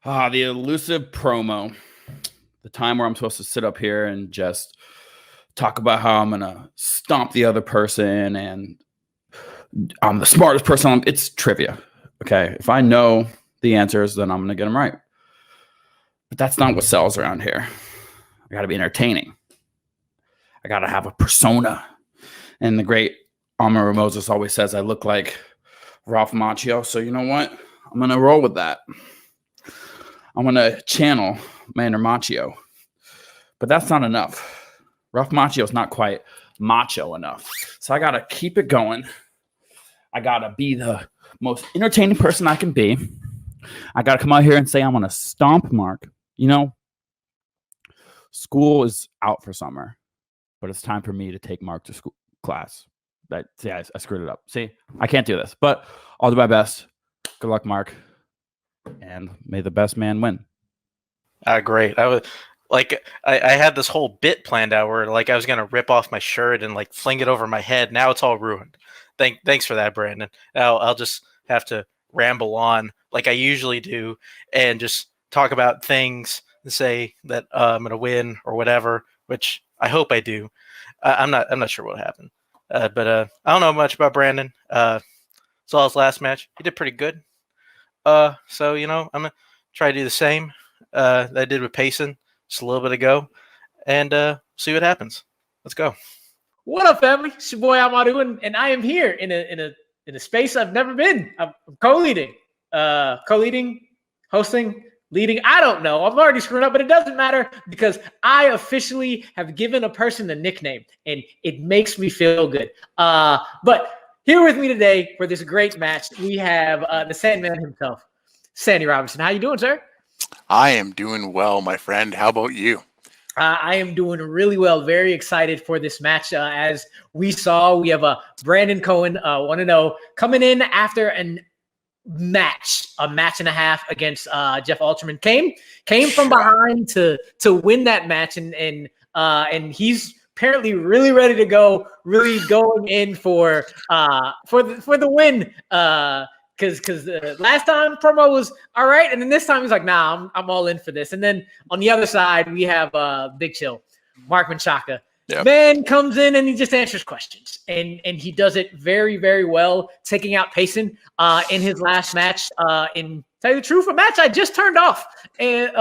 The elusive promo. The time where I'm supposed to sit up here and just talk about how I'm going to stomp the other person and I'm the smartest person. It's trivia. Okay. If I know the answers, then I'm going to get them right. But that's not what sells around here. I got to be entertaining. I got to have a persona. And the great Amaro Moses always says I look like Ralph Macchio. So you know what? I'm going to roll with that. I'm going to channel my inner Macchio. But that's not enough. Ralph Macchio is not quite macho enough. So I got to keep it going. I got to be the most entertaining person I can be. I got to come out here and say I'm going to stomp Mark. You know, school is out for summer, but it's time for me to take Mark to school class. I screwed it up. See, I can't do this, but I'll do my best. Good luck, Mark. And may the best man win. Great. I had this whole bit planned out where I was gonna rip off my shirt and fling it over my head. Now it's all ruined. Thanks for that, Brandon. Now I'll just have to ramble on like I usually do and just talk about things and say that I'm gonna win or whatever, which I hope I do. I'm not sure what happened, but I don't know much about Brandon. Saw his last match. He did pretty good. So I'm gonna try to do the same that I did with Payson just a little bit ago, and see what happens. Let's go. What up, family? It's your boy Amaru, and I am here in a space I've never been. I'm co-leading, hosting, leading. I don't know. I'm already screwed up, but it doesn't matter because I officially have given a person a nickname, and it makes me feel good. But here with me today for this great match, we have the Sandman himself, Sandy Robinson. How you doing, sir? I am doing well, my friend. How about you? I am doing really well. Very excited for this match. As we saw, we have Brandon Cohen, 1-0, coming in after a match and a half against Jeff Alterman. Came from behind to win that match, and he's apparently really ready to go, really going in for the win. Because the last time promo was all right, and then this time he's like, nah, I'm all in for this. And then on the other side, we have Big Chill, Mark Menchaca. Yep. Man comes in and he just answers questions, and he does it very, very well, taking out Payson in his last match. In tell you the truth, a match I just turned off, and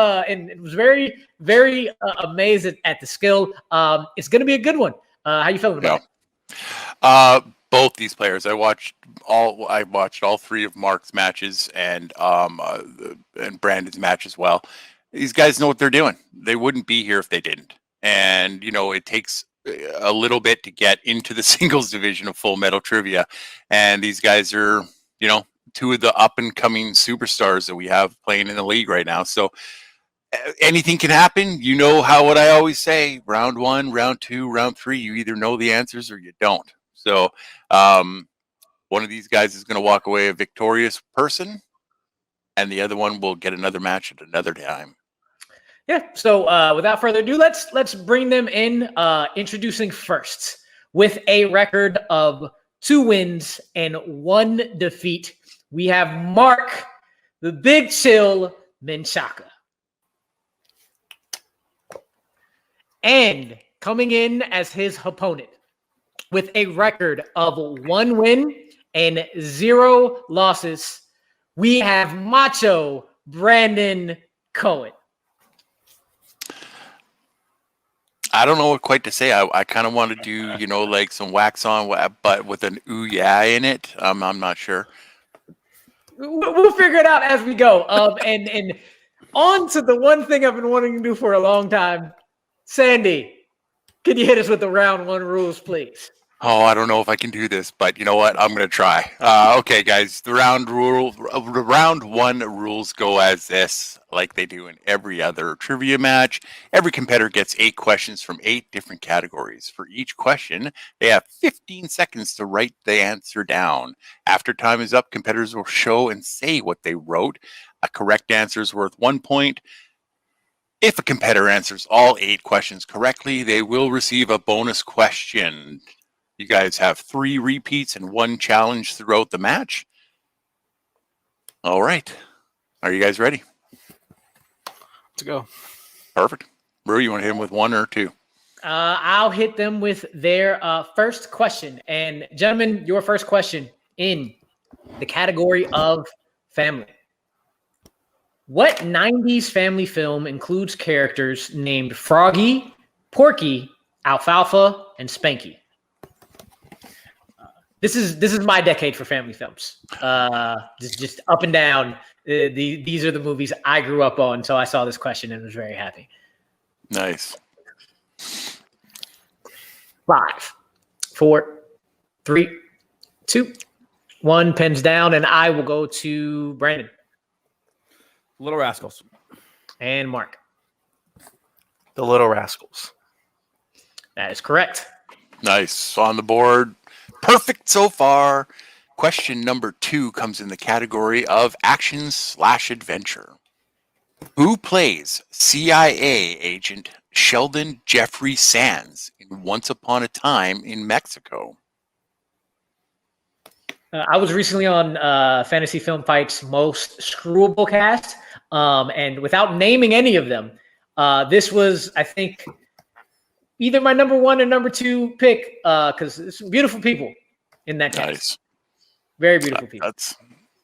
it was very, very amazed at the skill. It's going to be a good one. How you feeling about it? Both these players, I watched all three of Mark's matches and Brandon's match as well. These guys know what they're doing. They wouldn't be here if they didn't. And it takes a little bit to get into the singles division of Full Metal Trivia. And these guys are, two of the up and coming superstars that we have playing in the league right now. So anything can happen. You know what I always say: round one, round two, round three. You either know the answers or you don't. So one of these guys is going to walk away a victorious person, and the other one will get another match at another time. Yeah. So without further ado, let's bring them in. Introducing first with a record of 2 wins and 1 defeat, we have Mark, the Big Chill Menchaca. And coming in as his opponent with a record of 1 win and 0 losses, we have Macho Brandon Cohen. I don't know what quite to say. I kind of want to do, some wax on, but with an ooh yeah in it. I'm not sure. We'll figure it out as we go. And on to the one thing I've been wanting to do for a long time. Sandy, can you hit us with the round 1 rules, please? Oh, I don't know if I can do this, but you know what? I'm going to try. Okay, guys, the round 1 rules go as this, like they do in every other trivia match. Every competitor gets 8 questions from 8 different categories. For each question, they have 15 seconds to write the answer down. After time is up, competitors will show and say what they wrote. A correct answer is worth 1 point. If a competitor answers all 8 questions correctly, they will receive a bonus question. You guys have 3 repeats and 1 challenge throughout the match. All right. Are you guys ready? Let's go. Perfect. Brew, you want to hit him with one or two? I'll hit them with their first question. And gentlemen, your first question in the category of family. What 90s family film includes characters named Froggy, Porky, Alfalfa, and Spanky? This is my decade for family films. Just up and down. These are the movies I grew up on, so I saw this question and was very happy. Nice. 5, 4, 3, 2, 1. Pens down, and I will go to Brandon Little Rascals. and Mark. The Little Rascals. That is correct. Nice. On the board. Perfect so far. Question number 2 comes in the category of action/adventure. Who plays CIA agent Sheldon Jeffrey Sands in Once Upon a Time in Mexico? I was recently on Fantasy Film Fight's most screwable cast, and without naming any of them, this was, I think, either my number 1 or number 2 pick, because there's some beautiful people in that cast. Nice. Very beautiful people.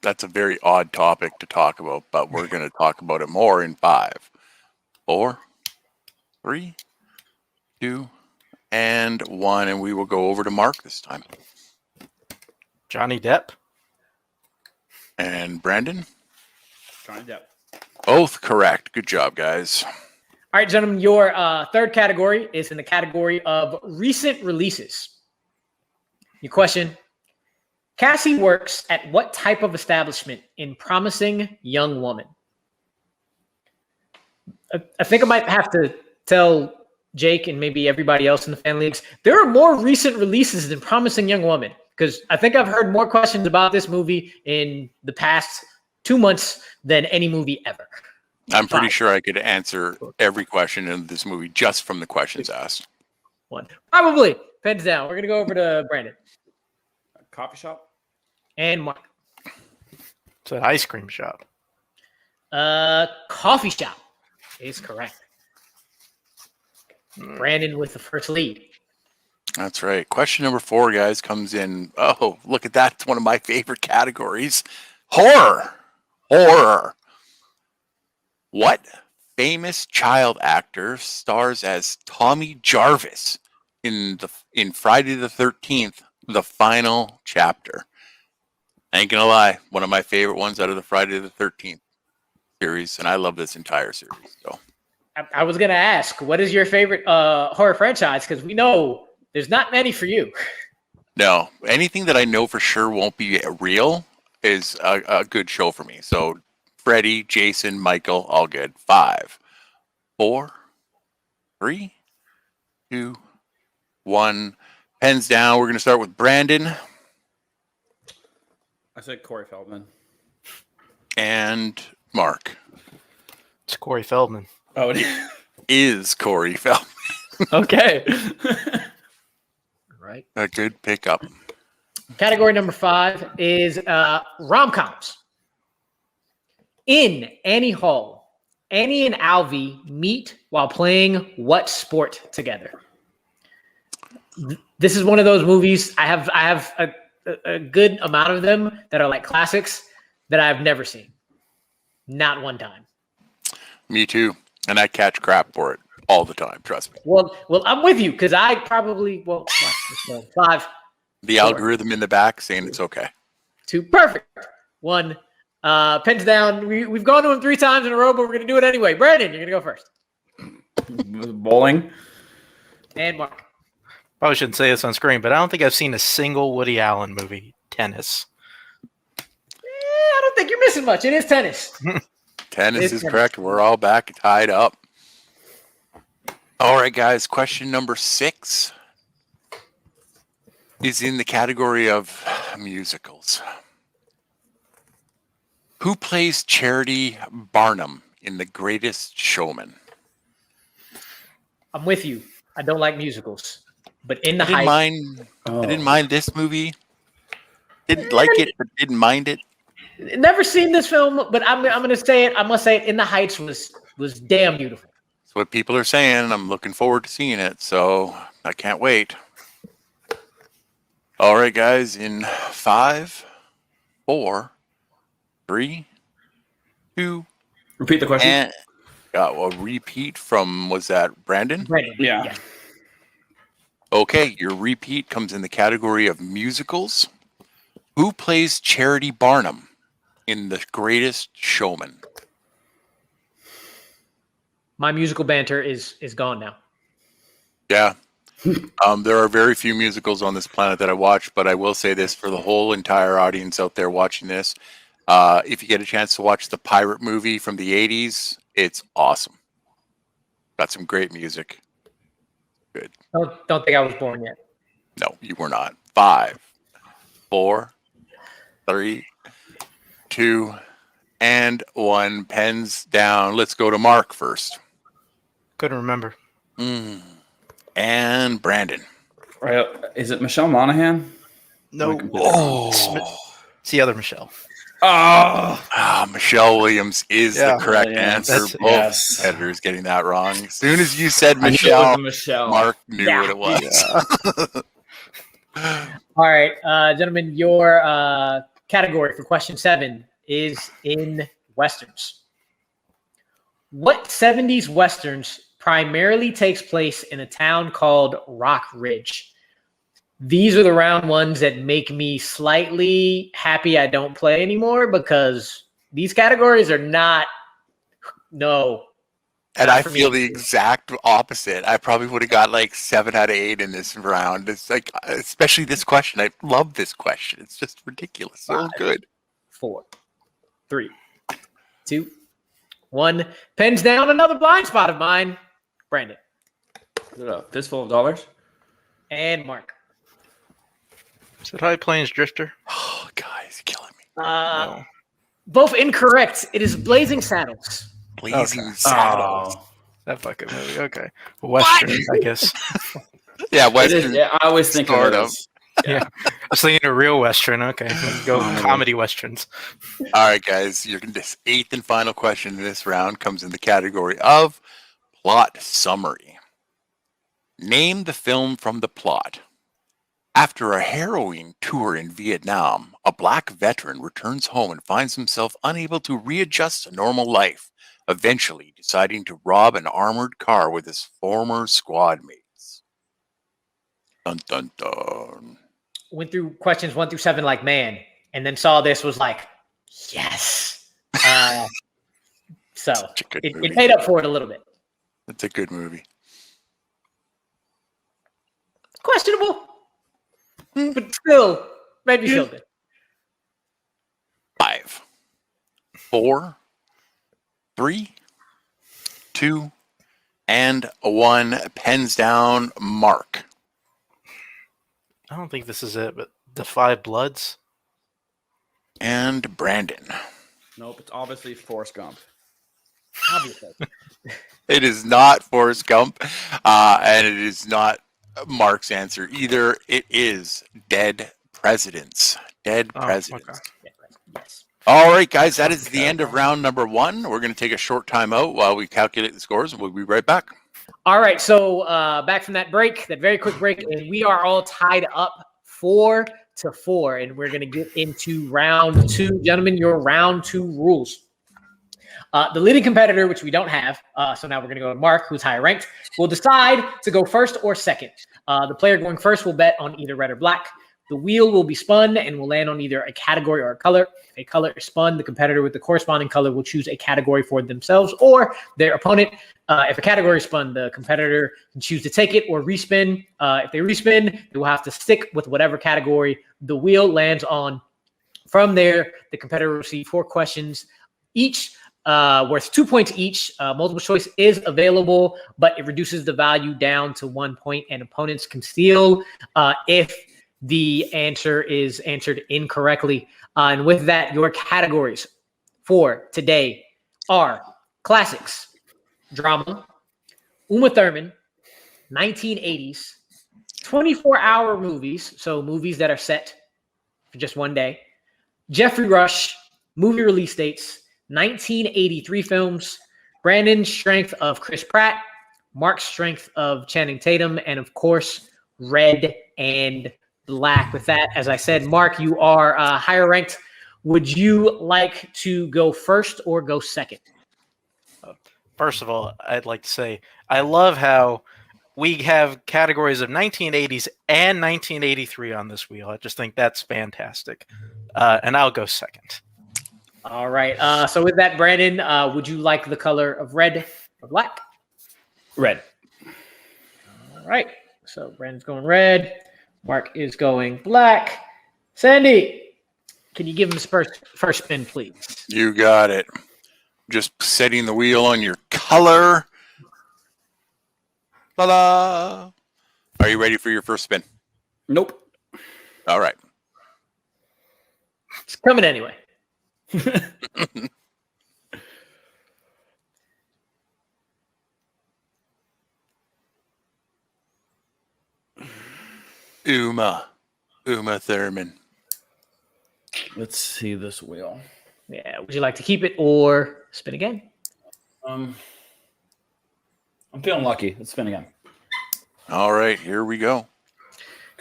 That's a very odd topic to talk about, but we're going to talk about it more in 5, 4, 3, 2, and 1, and we will go over to Mark this time. Johnny Depp. And Brandon? Johnny Depp. Both correct. Good job, guys. All right, gentlemen, your third category is in the category of recent releases. Your question: Cassie works at what type of establishment in Promising Young Woman? I think I might have to tell Jake and maybe everybody else in the fan leagues, there are more recent releases than Promising Young Woman, because I think I've heard more questions about this movie in the past 2 months than any movie ever. I'm pretty sure I could answer every question in this movie just from the questions asked. 1. Probably. Pens down. We're going to go over to Brandon. Coffee shop. And Mark. It's an ice cream shop. Coffee shop is correct. Brandon with the first lead. That's right. Question number 4, guys, comes in. Oh, look at that. It's one of my favorite categories. Horror. Horror. What famous child actor stars as Tommy Jarvis in Friday the 13th, the final chapter? I ain't gonna lie, one of my favorite ones out of the Friday the 13th series, and I love this entire series. So I was going to ask, what is your favorite horror franchise? Because we know there's not many for you. no, anything that I know for sure won't be real is a good show for me. So Freddy, Jason, Michael, all good. 5, 4, 3, 2, 1. Pens down. We're going to start with Brandon. I said Corey Feldman. And Mark. It's Corey Feldman. Oh, it Is Corey Feldman. okay. Right. A good pickup. Category number 5 is rom-coms. In Annie Hall, Annie and Alvy meet while playing what sport together? This is one of those movies. I have a good amount of them that are like classics that I've never seen. Not one time. Me too. And I catch crap for it all the time. Trust me. Well, I'm with you because I probably 5. The algorithm in the back saying it's okay. 2. Perfect. 1. Pens down. We've gone to him 3 times in a row, but we're going to do it anyway. Brandon, you're going to go first. Bowling. And Mark. Probably shouldn't say this on screen, but I don't think I've seen a single Woody Allen movie. Tennis. I don't think you're missing much. It is tennis. Tennis is correct. We're all back tied up. All right, guys. Question number 6 is in the category of musicals. Who plays Charity Barnum in The Greatest Showman? I'm with you. I don't like musicals, but in the I didn't mind this movie. Didn't like it, but didn't mind it. Never seen this film, but I'm going to say it. I must say it. In the Heights was was damn beautiful. That's what people are saying. I'm looking forward to seeing it, so I can't wait. All right, guys, in 5, 4, 3, 2, Repeat the question. and a repeat from, was that Brandon? Brandon. Yeah. Okay, your repeat comes in the category of musicals. Who plays Charity Barnum in The Greatest Showman? My musical banter is gone now. Yeah. There are very few musicals on this planet that I watch, but I will say this for the whole entire audience out there watching this. If you get a chance to watch the pirate movie from the 80s, it's awesome. Got some great music. Good. Don't think I was born yet. No, you were not. 5, 4, 3, 2, and 1. Pens down. Let's go to Mark first. Couldn't remember. And Brandon. Right. Is it Michelle Monaghan? No. Oh, It's the other Michelle. Oh, Michelle Williams is the correct Williams. answer. That's- Both yes. editors getting that wrong. As soon as you said I knew it Michelle, was a Michelle. Mark knew Yeah. what it was. All right, gentlemen, your category for question 7 is in Westerns. What 70s Westerns primarily takes place in a town called Rock Ridge? These are the round ones that make me slightly happy I don't play anymore because these categories are not, no. And Not I for feel me. the exact opposite. I probably would have got like 7 out of 8 in this round. It's like, especially this question. I love this question. It's just ridiculous. So 5, good. 4, 3, 2, 1. Pens down, another blind spot of mine. Brandon Is it a fistful of dollars? and Mark. Is it High Plains Drifter? Oh, guys, killing me. No. Both incorrect. It is Blazing Saddles. Blazing Saddles. Oh. That fucking movie. Okay. Western, I guess. Yeah, It Western. is, yeah, I always think Sort of it of. as. Yeah. I was thinking a real Western. Okay. Let's go comedy Westerns. All right, guys. This 8th and final question in this round comes in the category of plot summary. Name the film from the plot. After a harrowing tour in Vietnam, a black veteran returns home and finds himself unable to readjust to normal life, eventually deciding to rob an armored car with his former squad mates. Dun dun dun. Went through questions 1 through 7 like man, and then saw this was like, yes. So Such a good movie. it made up for it a little bit. It's a good movie. Questionable, but still made me feel good. 5, 4, 3, 2, and 1. Pens down. Mark. I don't think this is it, but The Five Bloods. And Brandon. Nope, it's obviously Forrest Gump. Obviously. It is not Forrest Gump, and it is not Mark's answer either. It is Dead Presidents. Dead Oh, Presidents. okay. Yes. All right, guys, that is the end of round number 1. We're going to take a short time out while we calculate the scores, and we'll be right back. All right, so back from that break, that very quick break, and we are all tied up 4-4, and we're going to get into round 2. Gentlemen, your round 2 rules. The leading competitor, which we don't have, so now we're going to go to Mark, who's higher ranked, will decide to go first or second. The player going first will bet on either red or black. The wheel will be spun and will land on either a category or a color. If a color is spun, the competitor with the corresponding color will choose a category for themselves or their opponent. If a category is spun, the competitor can choose to take it or respin. If they respin, they will have to stick with whatever category the wheel lands on. From there, the competitor will receive 4 questions each, worth 2 points each. Multiple choice is available, but it reduces the value down to 1 point, and opponents can steal if the answer is answered incorrectly. And with that, your categories for today are classics, drama, Uma Thurman, 1980s, 24-hour movies, so movies that are set for just one day, Jeffrey Rush, movie release dates, 1983 films, Brandon's strength of Chris Pratt, Mark's strength of Channing Tatum, and of course, red and black. With that, as I said, Mark, you are higher ranked. Would you like to go first or go second? First of all, I'd like to say I love how we have categories of 1980s and 1983 on this wheel. I just think that's fantastic. And I'll go second. All right. So with that, Brandon, would you like the color of red or black? Red. All right. So Brandon's going red. Mark is going black. Sandy, can you give him his first spin, please? You got it. Just setting the wheel on your color. La-la. Are you ready for your first spin? Nope. All right. It's coming anyway. Uma Thurman. Let's see this wheel. Yeah. Would you like to keep it or spin again? I'm feeling lucky. Let's spin again. All right, here we go.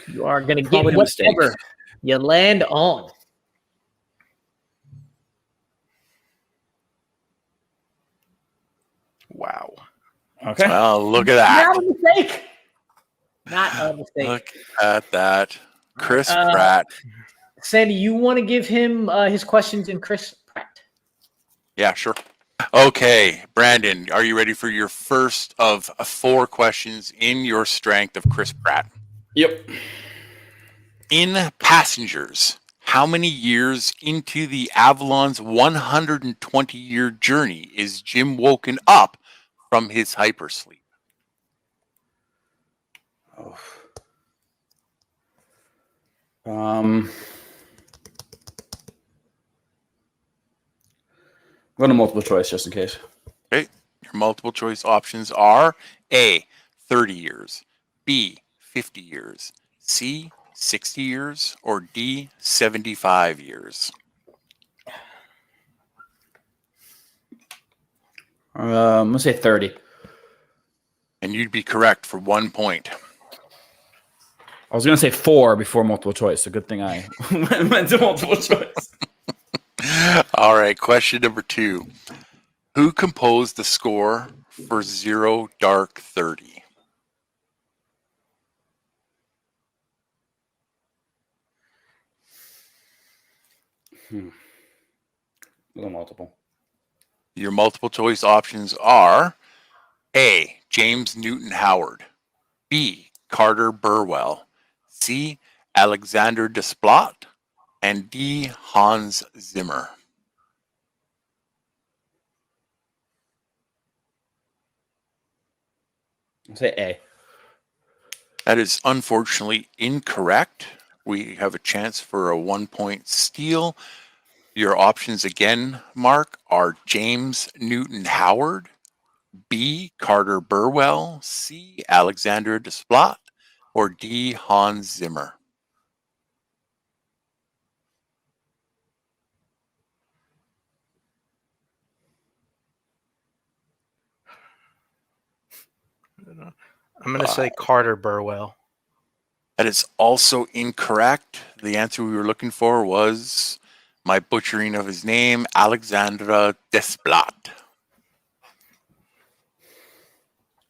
You are going to get Probably whatever mistakes. you land on. Wow. Okay. Well, look at that. Not a mistake. Not a mistake. Look at that. Chris Pratt. Sandy, you want to give him his questions in Chris Pratt? Yeah, sure. Okay, Brandon, are you ready for your first of 4 questions in your strength of Chris Pratt? Yep. In Passengers, how many years into the Avalon's 120-year journey is Jim woken up from his hypersleep? Oh. I'm going to multiple choice just in case. Okay, your multiple choice options are A, 30 years, B, 50 years, C, 60 years, or D, 75 years. I'm going to say 30. And you'd be correct for 1 point. I was going to say 4 before multiple choice. So good thing I went to multiple choice. All right, question number 2. Who composed the score for Zero Dark 30? Multiple. Your multiple choice options are A, James Newton Howard, B, Carter Burwell, C, Alexander Desplat, and D, Hans Zimmer. I'll say A. That is unfortunately incorrect. We have a chance for a 1-point steal. Your options again, Mark, are James Newton Howard, B, Carter Burwell, C, Alexander Desplat, or D, Hans Zimmer. I'm going to say Carter Burwell. That is also incorrect. The answer we were looking for was my butchering of his name, Alexandra Desplat.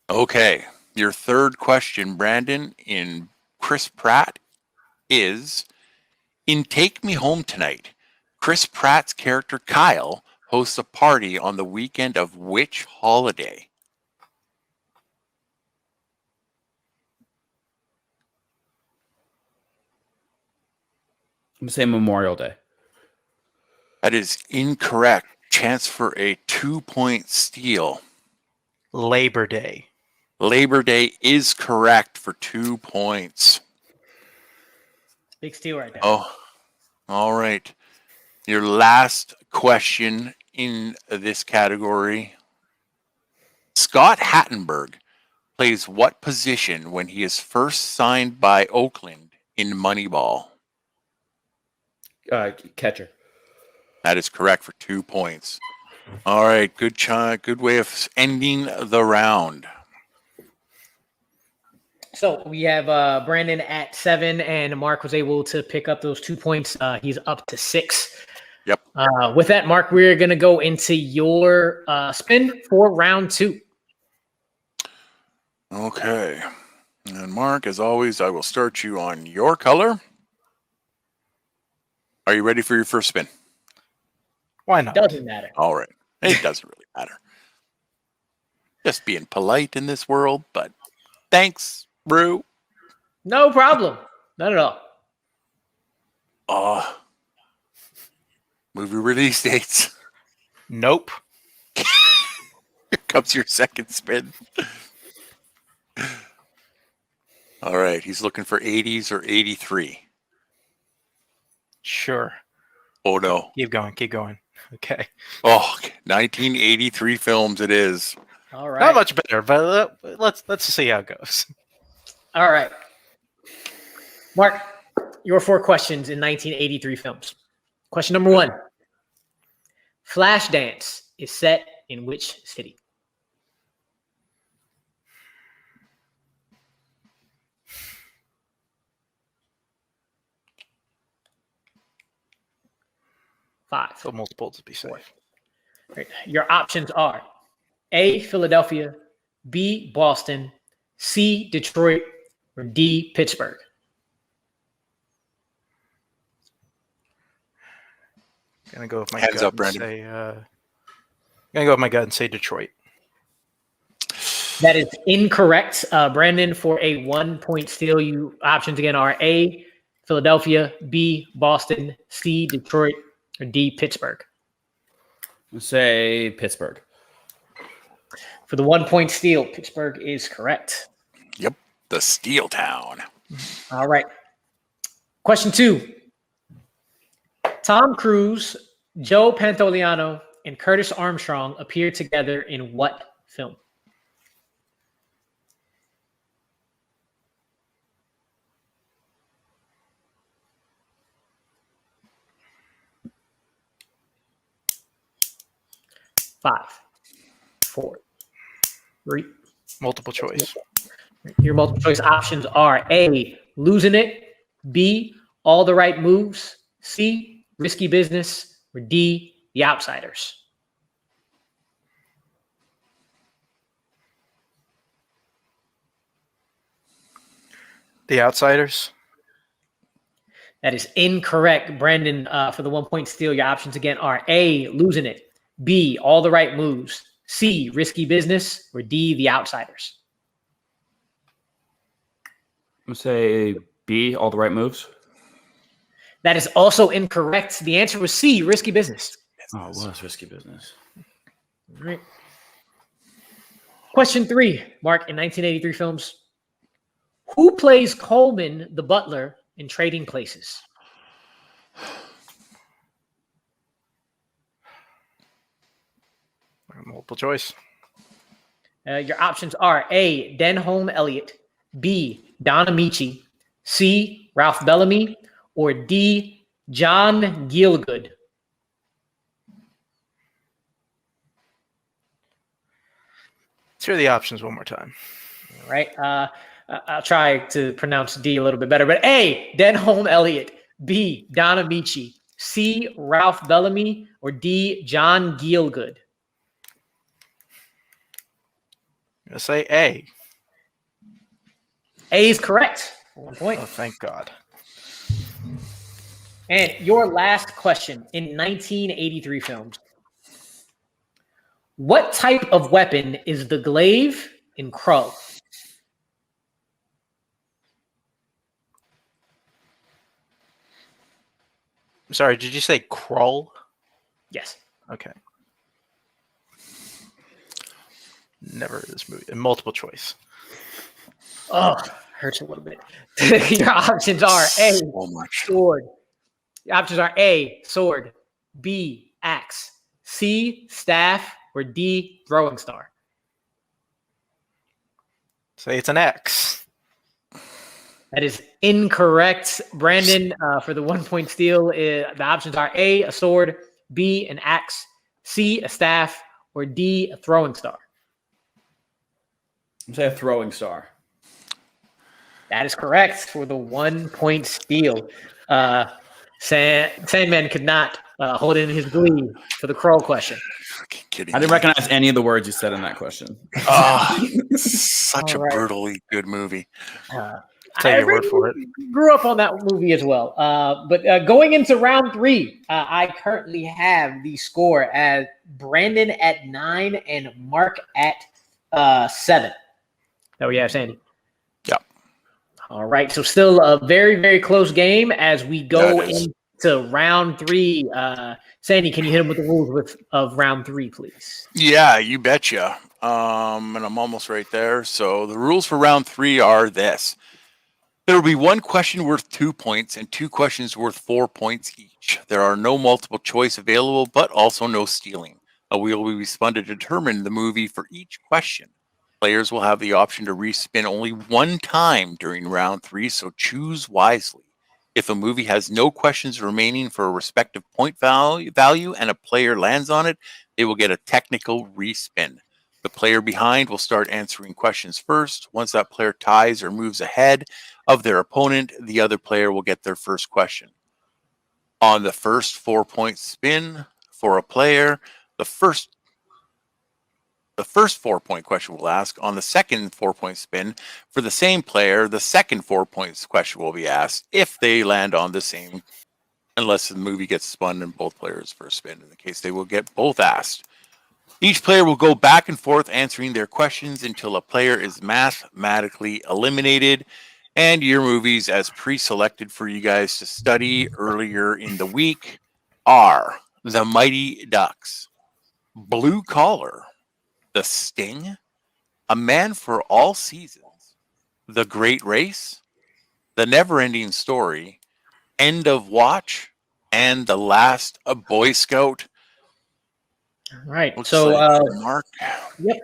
Okay, your third question, Brandon, in Chris Pratt is, in Take Me Home Tonight, Chris Pratt's character Kyle hosts a party on the weekend of which holiday? I'm going to say Memorial Day. That is incorrect. Chance for a 2-point steal. Labor Day. Labor Day is correct for 2 points. Big steal right there. Oh, all right. Your last question in this category. Scott Hattenberg plays what position when he is first signed by Oakland in Moneyball? Catcher. That is correct for 2 points. All right, good way of ending the round. So we have Brandon at 7, and Mark was able to pick up those 2 points. He's up to 6. Yep. With that, Mark, we're going to go into your spin for round 2. Okay. And Mark, as always, I will start you on your color. Are you ready for your first spin? Why not? Doesn't matter. All right. It doesn't really matter. Just being polite in this world, but thanks, Brew. No problem. Not at all. Movie release dates. Nope. Here comes your second spin. All right. He's looking for 80s or 83. Sure. Oh, no. Keep going. Okay. Oh, 1983 films it is. All right. Not much better, but let's see how it goes. All right. Mark, your 4 questions in 1983 films. Question number 1. Flashdance is set in which city? Five. So multiple to be safe. Right. Your options are A, Philadelphia, B, Boston, C, Detroit, or D, Pittsburgh. Gonna go with my Hands gut up, and Brandon. say, gonna go with my gut and say Detroit. That is incorrect. Brandon, for a 1-point steal, you options again are A, Philadelphia, B, Boston, C, Detroit, or D, Pittsburgh. Let's say Pittsburgh. For the 1-point steal, Pittsburgh is correct. Yep. The Steel Town. All right. Question 2. Tom Cruise, Joe Pantoliano, and Curtis Armstrong appeared together in what film? Five, 4, 3. Multiple choice. Your multiple choice options are A, Losing It, B, All the Right Moves, C, Risky Business, or D, The Outsiders. The Outsiders. That is incorrect. Brandon, for the 1-point steal, your options again are A, Losing It, B, All the Right Moves, C, Risky Business, or D, The Outsiders. I'm gonna say B, all the right moves. That is also incorrect. The answer was C, Risky Business. Oh, it was risky business. All right. Question 3, Mark, in 1983 films. Who plays Coleman the butler in Trading Places? Multiple choice. Your options are A, Denholm Elliott, B, Don Amici, C, Ralph Bellamy, or D, John Gielgud. Let's hear the options one more time. All right. I'll try to pronounce D a little bit better, but A, Denholm Elliott, B, Don Amici, C, Ralph Bellamy, or D, John Gielgud. I'm gonna say A. A is correct. 1 point. Oh, thank God. And your last question in 1983 films. What type of weapon is the glaive in Krull? I'm sorry, did you say Krull? Yes. Okay. Never heard of this movie. And multiple choice. Oh, hurts a little bit. Your options are A, So much. sword. Your options are A, sword, B, axe, C, staff, or D, throwing star. Say it's an X. That is incorrect. Brandon, for the 1-point steal, the options are A, a sword, B, an axe, C, a staff, or D, a throwing star? Say a throwing star. That is correct for the 1 point steal. Sandman could not hold in his glee for the Kroll question. Fucking kidding I didn't me. recognize any of the words you said in that question. Oh, such a All right. brutally good movie. Take your word for it. Grew up on that movie as well. But going into round 3, I currently have the score as Brandon at 9 and Mark at 7. Oh, yeah, Sandy. Yeah. All right. So still a very, very close game as we go That is. into round 3. Sandy, can you hit him with the rules of round 3, please? Yeah, you betcha. And I'm almost right there. So the rules for round 3 are this. There will be one question worth 2 points and 2 questions worth 4 points each. There are no multiple choice available, but also no stealing. A wheel will be spun to determine the movie for each question. Players will have the option to respin only one time during round 3, so choose wisely. If a movie has no questions remaining for a respective point value and a player lands on it, they will get a technical respin. The player behind will start answering questions first. Once that player ties or moves ahead of their opponent, the other player will get their first question. On the first 4 point spin for a player, the first 4 point question will ask. On the second 4 point spin for the same player, the second 4 points question will be asked if they land on the same, unless the movie gets spun and both players first spin. In the case, they will get both asked. Each player will go back and forth answering their questions until a player is mathematically eliminated. And your movies, as pre-selected for you guys to study earlier in the week, are The Mighty Ducks, Blue Collar, The Sting, A Man for All Seasons, The Great Race, The Never-Ending Story, End of Watch, and The Last Boy Scout. All right. Looks So, like Mark. yep.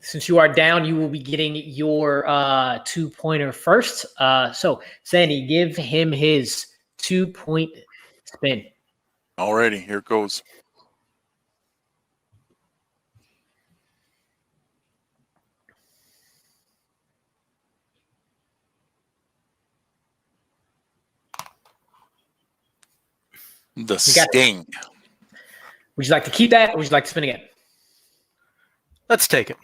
Since you are down, you will be getting your 2-pointer first. So, Sandy, give him his 2-point spin. Alrighty, here it goes. The Sting. Would you like to keep that, or would you like to spin again? Let's take it.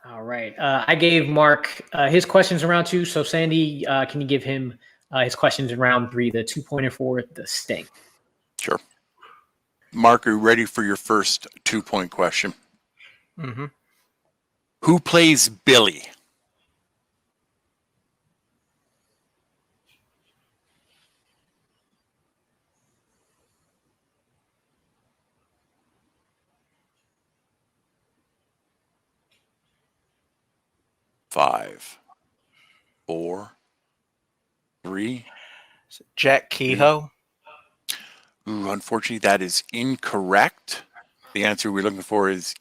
All right. I gave Mark his questions in round 2. So, Sandy, can you give him his questions in round 3, the 2-pointer for the Sting? Sure. Mark, are you ready for your first 2-point question? Mm-hmm. Who plays Billy? Five, 4, 3. Jack Kehoe. Ooh, unfortunately, that is incorrect. The answer we're looking for is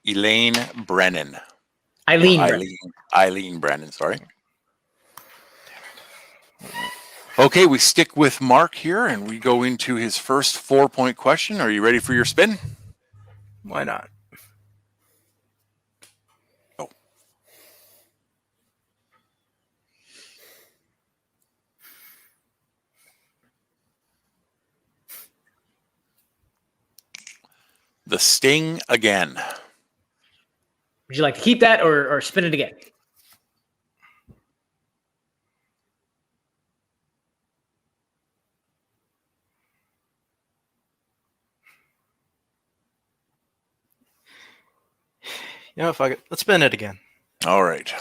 Elaine Brennan. Eileen Brennan, sorry. Okay, we stick with Mark here and we go into his first 4-point question. Are you ready for your spin? Why not? Oh. The Sting again. Would you like to keep that or spin it again? You know, let's spin it again. All right.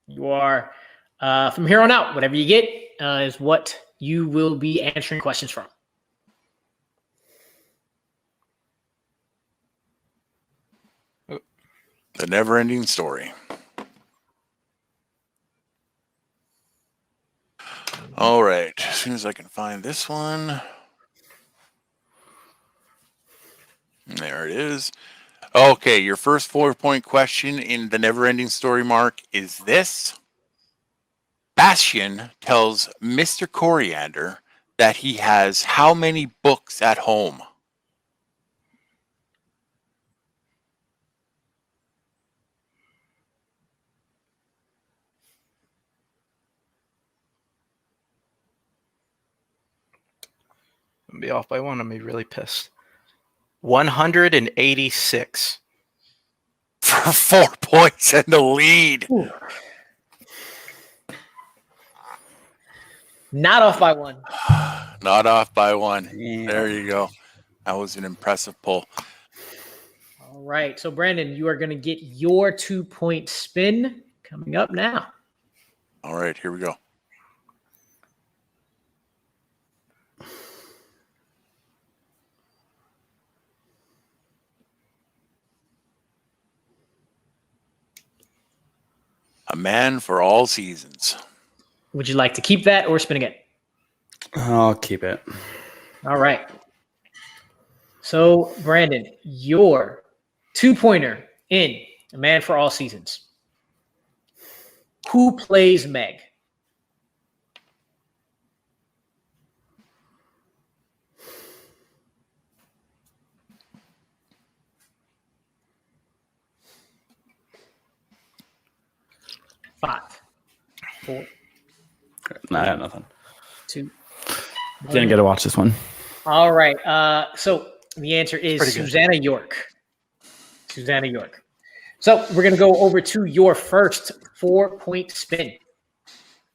You are, from here on out, whatever you get is what you will be answering questions from. The Never-Ending Story. All right. As soon as I can find this one. There it is. Okay, your first 4-point question in The Never-Ending Story, Mark, is this. Bastian tells Mr. Coriander that he has how many books at home? gonna be off by one. I'm gonna be really pissed. 186. For 4 points and the lead. Ooh. Not off by one. Not off by one. Damn. There you go. That was an impressive pull. All right. So, Brandon, you are going to get your 2-point spin coming up now. All right, here we go. A man for all seasons. Would you like to keep that or spin again? I'll keep it. All right. So, Brandon, your 2-pointer in A Man for All Seasons. Who plays Meg? Five, 4, Nah, I got nothing. 2. Didn't get to watch this one. All right. So the answer is Pretty good. Susanna York. Susanna York. So we're going to go over to your first 4-point spin.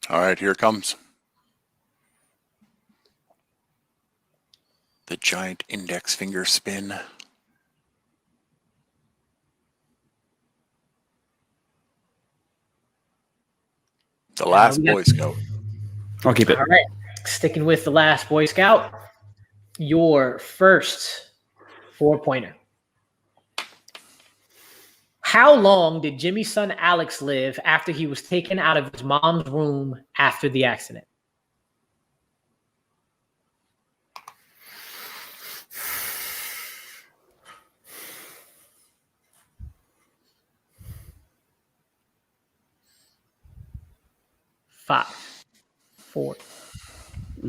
All right, here it comes. The giant index finger spin. The last we got- Boy Scout. I'll keep it. All right. Sticking with the last Boy Scout, your first 4-pointer. How long did Jimmy's son Alex live after he was taken out of his mom's room after the accident? Five, 4.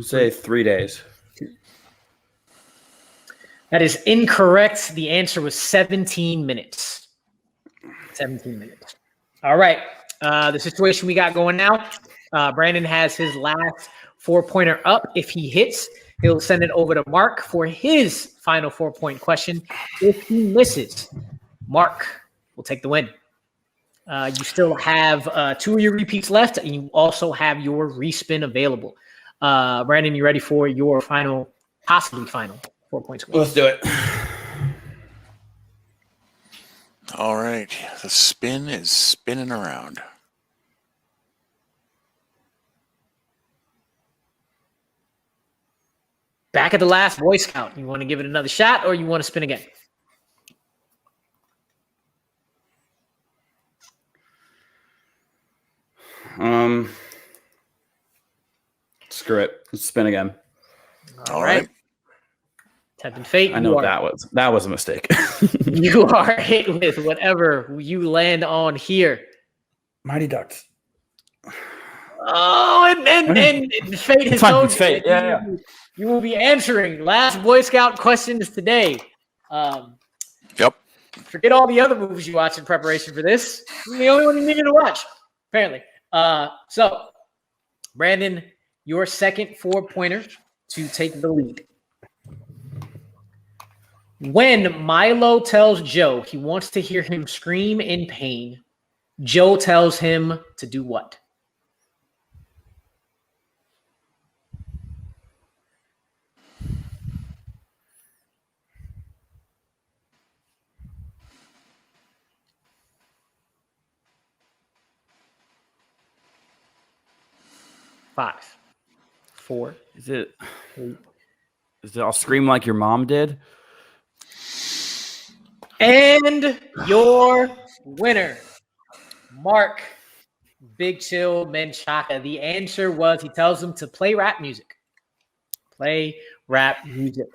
Say 3 days. That is incorrect. The answer was 17 minutes. 17 minutes. All right. The situation we got going now, Brandon has his last 4-pointer up. If he hits, he'll send it over to Mark for his final 4-point question. If he misses, Mark will take the win. You still have 2 of your repeats left, and you also have your respin available. Brandon, you ready for your final, possibly final 4-point score? Let's do it. All right, the spin is spinning around. Back at the last Boy Scout. You want to give it another shot, or you want to spin again? Screw it. Let's spin again. All right. Tempting fate. I know that was a mistake. You are hit with whatever you land on here. Mighty Ducks. Oh, and fate has fine, told it's fate. you that Yeah. you will be answering last Boy Scout questions today. Yep. Forget all the other movies you watched in preparation for this. You're the only one you needed to watch, apparently. So, Brandon, your second 4-pointer to take the lead. When Milo tells Joe he wants to hear him scream in pain, Joe tells him to do what? Five, 4. Is it I'll scream like your mom did? And your winner, Mark Big Chill Menchaca. The answer was he tells him to play rap music. Play rap music.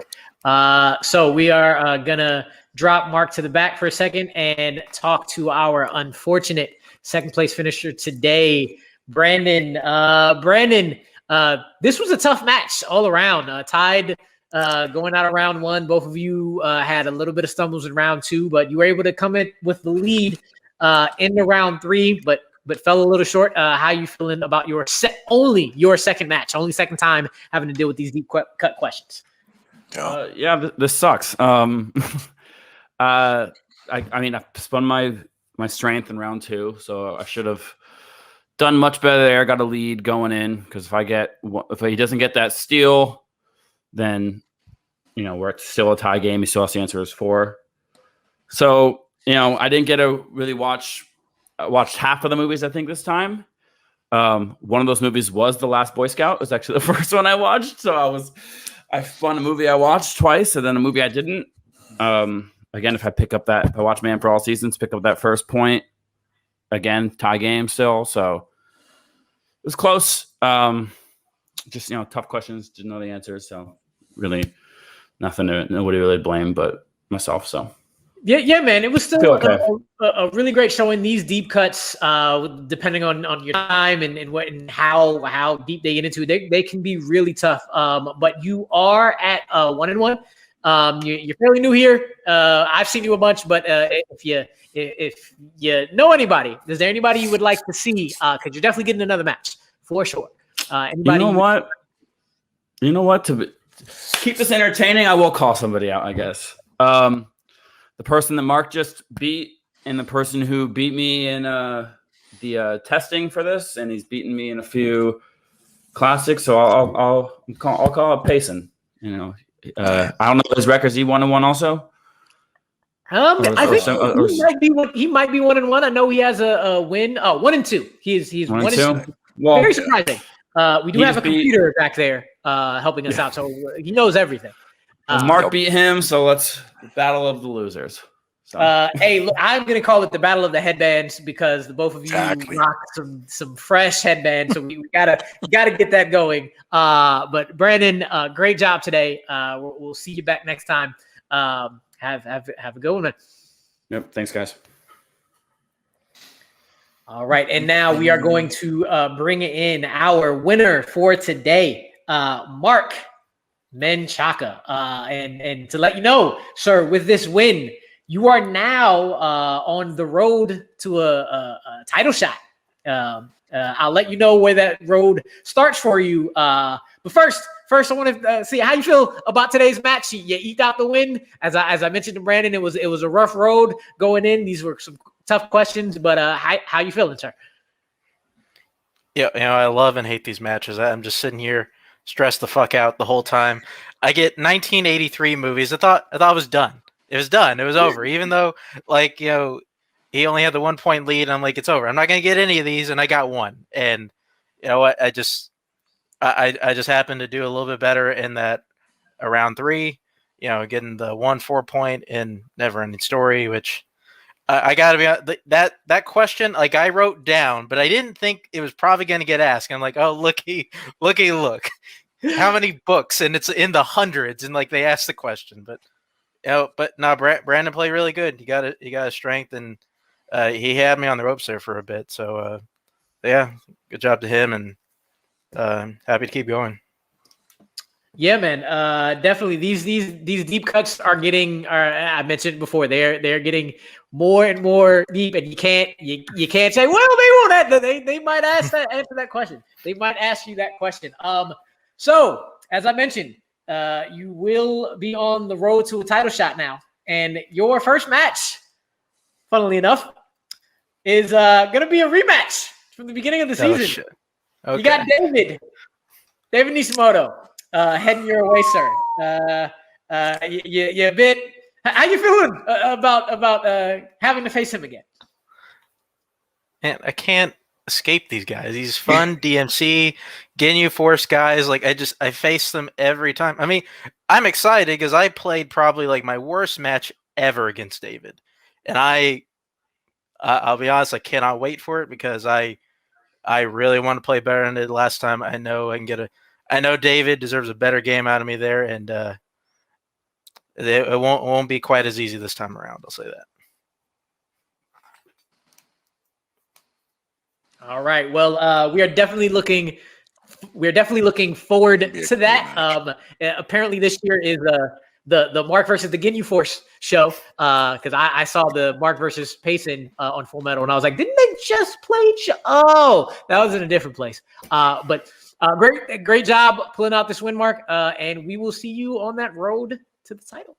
So we are going to drop Mark to the back for a second and talk to our unfortunate second place finisher today, Brandon. Brandon, this was a tough match all around. Tied going out of round 1. Both of you had a little bit of stumbles in round 2, but you were able to come in with the lead into round 3, but fell a little short. How are you feeling about your second match, only second time having to deal with these deep cut questions? Yeah, this sucks. I mean, I spun my strength in round 2, so I should have done much better there. Got a lead going in because if he doesn't get that steal, then we're still a tie game. He still has to answer his 4. So I didn't get to really watched half of the movies I think this time. One of those movies was The Last Boy Scout. It was actually the first one I watched. So I spun a movie I watched twice and then a movie I didn't. Again, if I watch Man for All Seasons, pick up that first point, again, tie game still. So it was close. Just, tough questions, didn't know the answers. So really nobody really blamed but myself. So. Yeah, man. It was still Okay. a really great showing. These deep cuts, depending on your time and how deep they get into it, they can be really tough. But you are at 1-1. You're fairly new here. I've seen you a bunch, but if you know anybody, is there anybody you would like to see? Because you're definitely getting another match for sure. Anybody? You know what? To keep this entertaining, I will call somebody out, I guess. The person that Mark just beat and the person who beat me in the testing for this, and he's beaten me in a few classics. So I'll call it Payson. I don't know his records. He 1-1 also. I think he might be 1-1. I know he has a win. 1-2. He's 1-2. Well, very surprising. We do have a computer back there helping us out, so he knows everything. Mark beat him, so let's battle of the losers. So. Hey, look, I'm gonna call it the battle of the headbands because the both of you rock some fresh headbands, so we gotta get that going. But Brandon, great job today. We'll see you back next time. Have a good one, man. Yep. Thanks, guys. All right, and now we are going to bring in our winner for today, Mark Menchaca. And to let you know, sir, with this win, you are now on the road to a title shot. I'll let you know where that road starts for you. But first, I want to see how you feel about today's match. You eked out the win. As I mentioned to Brandon, it was a rough road going in. These were some tough questions, but how you feeling, sir? Yeah, I love and hate these matches. I'm just sitting here stressed the fuck out the whole time. I get 1983 movies. I thought it was done. It was done. It was over. Even though, he only had the 1 point lead. I'm like, it's over. I'm not gonna get any of these, and I got one. And you know what? I just happened to do a little bit better in that around 3. Getting the 1 4 point in Never Ending Story, which I gotta be that question. Like I wrote down, but I didn't think it was probably gonna get asked. I'm like, oh looky, look, how many books? And it's in the hundreds. And they asked the question, but. Brandon played really good. He got his strength, and he had me on the ropes there for a bit. So, yeah, good job to him, and happy to keep going. Yeah, man. Definitely. These deep cuts are getting. I mentioned before, they're getting more and more deep, and you can't say, well, they won't. They might answer that question. They might ask you that question. So as I mentioned. You will be on the road to a title shot now. And your first match, funnily enough, is going to be a rematch from the beginning of the season. Shit. Okay. You got David Nishimoto heading your way, sir. You a bit. How you feeling about having to face him again? Man, I can't escape these guys. These fun DMC Ginyu Force guys. I face them every time. I mean, I'm excited because I played probably my worst match ever against David, and I'll be honest, I cannot wait for it because I really want to play better than I did last time. I know I know David deserves a better game out of me there, and it won't be quite as easy this time around. I'll say that. All right. Well, we are definitely looking forward to that. Apparently, this year is the Mark versus the Ginyu Force show, because I saw the Mark versus Payson on Full Metal, and I was like, didn't they just play? Oh, that was in a different place. But great job pulling out this win, Mark. And we will see you on that road to the title.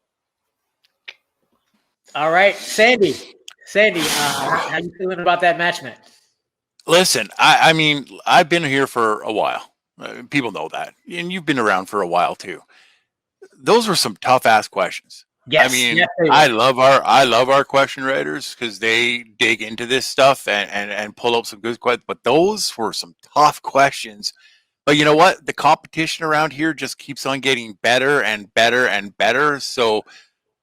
All right, Sandy, how you feeling about that match, man? Listen, I mean, I've been here for a while. People know that, and you've been around for a while too. Those were some tough ass questions. Yes, I mean, yes, I love our question writers because they dig into this stuff and pull up some good questions. But those were some tough questions. But you know what? The competition around here just keeps on getting better and better and better. So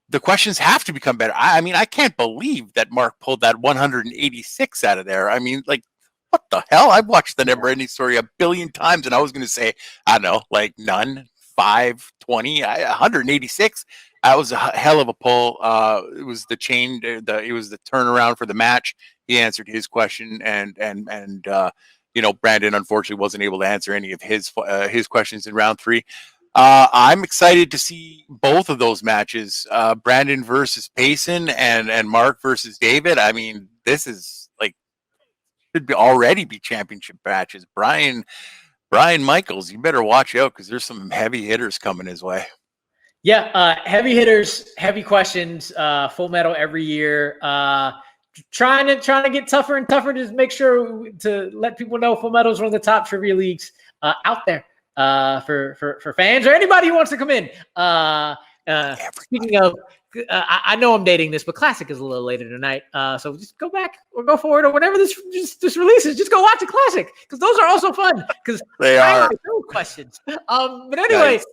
the questions have to become better. I mean, I can't believe that Mark pulled that 186 out of there. I mean, like, what the hell? I've watched the Never Ending Story a billion times, and I was going to say, I don't know, like none, 5, 20, 186. That was a hell of a pull. It was the chain. It was the turnaround for the match. He answered his question, and Brandon unfortunately wasn't able to answer any of his questions in round 3. I'm excited to see both of those matches, Brandon versus Payson and Mark versus David. I mean, this is like should be already be championship matches. Brian Michaels, you better watch out because there's some heavy hitters coming his way. Yeah, heavy hitters, heavy questions, Full Metal every year. Trying to get tougher and tougher to make sure to let people know Full Metal is one of the top trivia leagues out there for fans or anybody who wants to come in. Speaking of, I know I'm dating this, but Classic is a little later tonight. So just go back or go forward or whenever this releases, just go watch the Classic because those are also fun because they are no questions. But anyway, nice.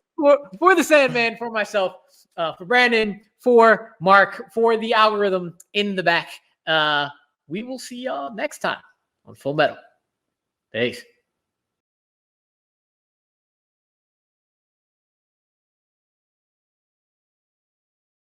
For the Sandman, for myself, for Brandon, for Mark, for the algorithm in the back, we will see y'all next time on Full Metal. Peace.